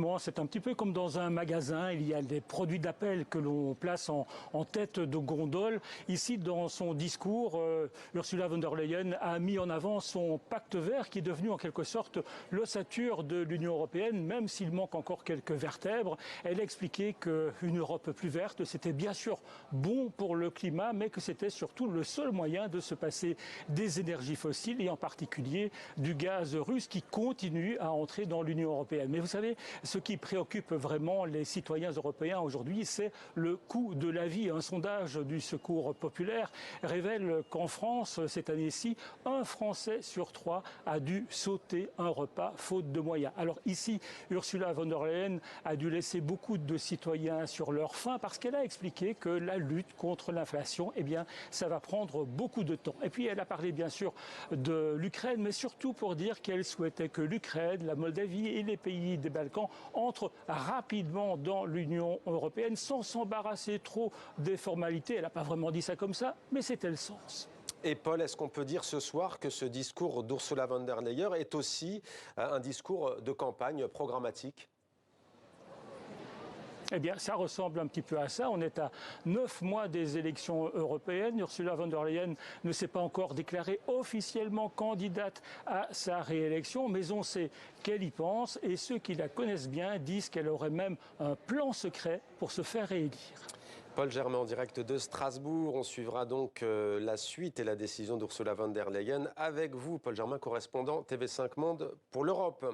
effectivement, c'est un petit peu comme dans un magasin. Il y a des produits d'appel que l'on place en tête de gondole. Ici, dans son discours, Ursula von der Leyen a mis en avant son pacte vert qui est devenu en quelque sorte l'ossature de l'Union européenne, même s'il manque encore quelques vertèbres. Elle a expliqué qu'une Europe plus verte, c'était bien sûr bon pour le climat, mais que c'était surtout le seul moyen de se passer des énergies fossiles et en particulier du gaz russe qui continue à entrer dans l'Union européenne. Mais vous savez, ce qui préoccupe vraiment les citoyens européens aujourd'hui, c'est le coût de la vie. Un sondage du Secours populaire révèle qu'en France, cette année-ci, un Français sur 3 a dû sauter un repas faute de moyens. Alors ici, Ursula von der Leyen a dû laisser beaucoup de citoyens sur leur faim parce qu'elle a expliqué que la lutte contre l'inflation, eh bien, ça va prendre beaucoup de temps. Et puis elle a parlé bien sûr de l'Ukraine, mais surtout pour dire qu'elle souhaitait que l'Ukraine, la Moldavie et les pays des Balkans entrent rapidement dans l'Union européenne sans s'embarrasser trop des formalités. Elle n'a pas vraiment dit ça comme ça, mais c'était le sens. Et Paul, est-ce qu'on peut dire ce soir que ce discours d'Ursula von der Leyen est aussi un discours de campagne programmatique ? Eh bien, ça ressemble un petit peu à ça. On est à 9 mois des élections européennes. Ursula von der Leyen ne s'est pas encore déclarée officiellement candidate à sa réélection, mais on sait qu'elle y pense et ceux qui la connaissent bien disent qu'elle aurait même un plan secret pour se faire réélire. Paul Germain en direct de Strasbourg. On suivra donc la suite et la décision d'Ursula von der Leyen avec vous, Paul Germain, correspondant TV5 Monde pour l'Europe.